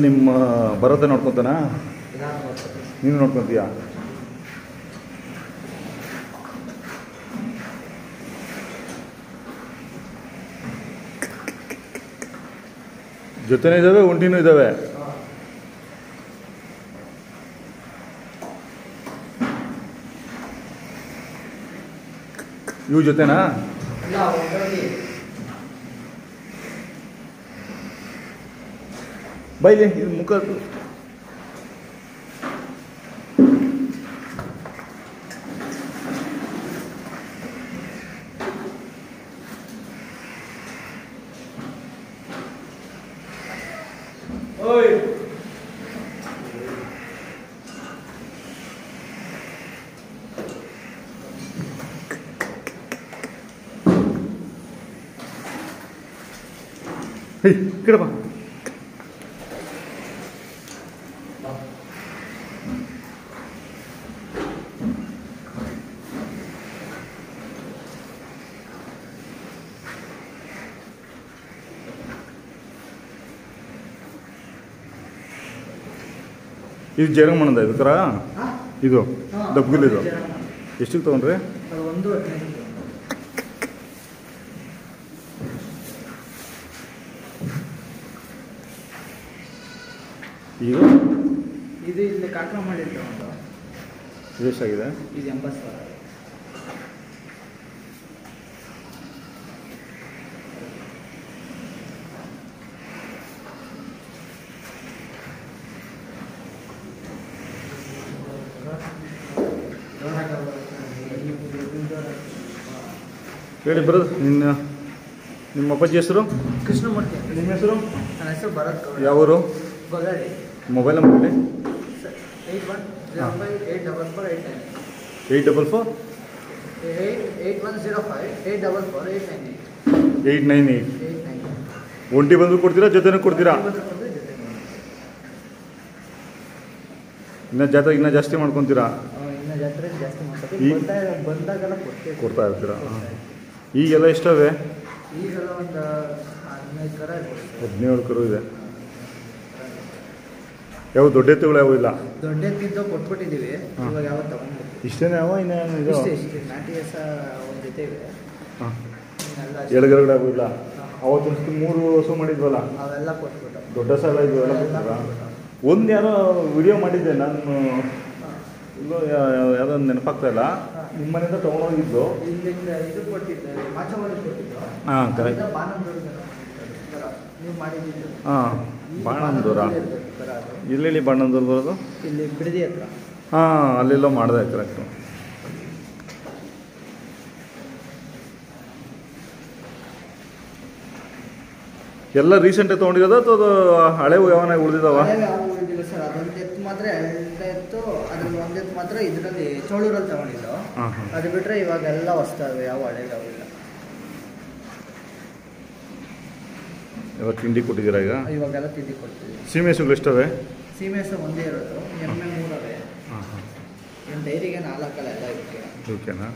ನಿಮ್ಮ ಭರತ ನೋಡ್ಕೊತಾನ ನೀನು ನೋಡ್ಕೊತೀಯಾ? ಜೊತೆನೇ ಇದ್ದಾವೆ, ಒಂಟಿನೂ ಇದ್ದಾವೆ. ಇವು ಜೊತೆನಾ? ಬೈಲಿ ಇದು ಮುಖ ఇక్కడ ಬಾ. ಇದು ಜೇರಂಗಮಣ್ಣದ ಇದಕ್ಕರ ಇದು ಡಬ್ಗುಲ್ ಇದು ಎಷ್ಟಿಗೆ ತೊಗೊಂಡ್ರಿ? ಇದು ಇದು ಇಲ್ಲಿ ಕಾಕ್ರ ಮಾಡಿದ್ದು ಇದು ಎಷ್ಟಾಗಿದೆ? ಇದು 80,000. ಹೇಳಿ ಬರೋದು ನಿಮ್ಮ ಅಪ್ಪಾಜಿ ಹೆಸರು? ಕೃಷ್ಣಮೂರ್ತಿ. ನಿಮ್ಮ ಹೆಸರು? ನನ್ನ ಹೆಸರು ಭರತ್. ಯಾವರು? ಬಗಾಡಿ. ಮೊಬೈಲ್ ನಂಬರ್ ಹೇಳಿ. 8105844899. 844 8105844898. 898. ಒಂಟಿ ಬಂದು ಕೊಡ್ತೀರಾ, ಜೊತೆನೂ ಕೊಡ್ತೀರಾ? ಇನ್ನು ಜಾಸ್ತಿ ಮಾಡ್ಕೊತೀರಾ? ಇನ್ನು ಜಾತ್ರೆ ಜಾಸ್ತಿ ಮಾಡ್ತೀವಿ. ಬಂದಾಗೆಲ್ಲ ಕೊಡ್ತಾ ಇರ್ತೀರಾ? ಈಗೆಲ್ಲ ಎಷ್ಟವೆ? ಈಗೆಲ್ಲ ಒಂದು 15 ಕರ 17 ಕರು ಇದೆ. ಯಾವ ದೊಡ್ಡ ಎತ್ತುಗಳು ಯಾವ ಇಲ್ಲ? ದೊಡ್ಡ ಎತ್ತಿದ್ದು ಕೊಟ್ಬಿಟ್ಟಿದ್ದೀವಿ. ಇವಾಗ ಯಾವ ತಗೊಂಡು ಇಷ್ಟೇನೆ ಯಾವ ಇನ್ನೇನು ಇದು? ಇಷ್ಟೇ ನಾಟಿ ಹೆಸ ಒಂದು ಜೊತೆ ಇದೆ. ಹಾಂ, ಎಳಗಡೆ ಯಾವ ಇಲ್ಲ? ಅವತ್ತು 3 ಹಸು ಮಾಡಿದ್ವಲ್ಲ, ಅವೆಲ್ಲ ಕೊಟ್ಬಿಟ್ಟು ದೊಡ್ಡ ಸಾಲ ಇದು ಎಲ್ಲ ಕೊಡ್ತೀರಾ? ಒಂದು ಯಾರೋ ವಿಡಿಯೋ ಮಾಡಿದ್ದೆ ನಾನು, ಇಲ್ಲೋ ಯಾವುದೋ ನೆನಪಾಗ್ತಾ ಇಲ್ಲ. ನಿಮ್ಮ ಮನೆಯಿಂದ ತೊಗೊಂಡೋಗಿದ್ದು ಇಲ್ಲಿಂದ ಇದು ಕೊಟ್ಟಿದ್ದಾರೆ, ಮಾಚವಾಡಿ ಕೊಟ್ಟಿದ್ದು. ಹಾಂ ಕರೆಕ್ಟ್. ನೀವು ಮಾಡಿದ್ದು ಹಾಂ, ಬಾಣಂದೂರ. ಎಲ್ಲೆಲ್ಲಿ ಬಾಣಂದೂರು ಬರೋದು? ಇಲ್ಲಿ ಬಿಡದಿ ಹತ್ರ. ಹಾಂ, ಅಲ್ಲೆಲ್ಲೋ ಮಾಡಿದೆ ಕರೆಕ್ಟು. ಎಲ್ಲ ರೀಸೆಂಟಾಗಿ ತೊಗೊಂಡಿರೋದು ಅಥವಾ ಅದು ಹಳೆವು ಯಾವನ ಉಳಿದಿದ್ದಾವ? ಉಳಿದಿಲ್ಲ ಸರ್. ಅದೊಂದು ಎತ್ತು ಮಾತ್ರ, 2 ಎತ್ತು, ಅದ್ರಲ್ಲಿ ಒಂದು ಎತ್ತು ಮಾತ್ರ ಇದರಲ್ಲಿ ಚೋಳೂರಲ್ಲಿ ತಗೊಂಡಿದ್ದು. ಅದು ಬಿಟ್ಟರೆ ಇವಾಗೆಲ್ಲ ಹೊಸ್ತವೆ, ಯಾವ ಹಳೆಗಾವಿಲ್ಲ. ಇವಾಗ ತಿಂಡಿ ಕೊಟ್ಟಿದ್ದೀರಾ ಈಗ? ಇವಾಗೆಲ್ಲ ತಿಂಡಿ ಕೊಡ್ತೀವಿ. ಸೀಮೆ ಹಸುಗಳು ಎಷ್ಟವೆ? ಸೀಮೆ ಹಸು ಒಂದೇ ಇರೋದು, ಎಮ್ಮೆ 3 ಅವೆ. ಹಾಂ ಹಾಂ, ಡೈರಿಗೆ 4 ಎಲ್ಲ ಇವಕ್ಕೆ. ಓಕೆನಾ?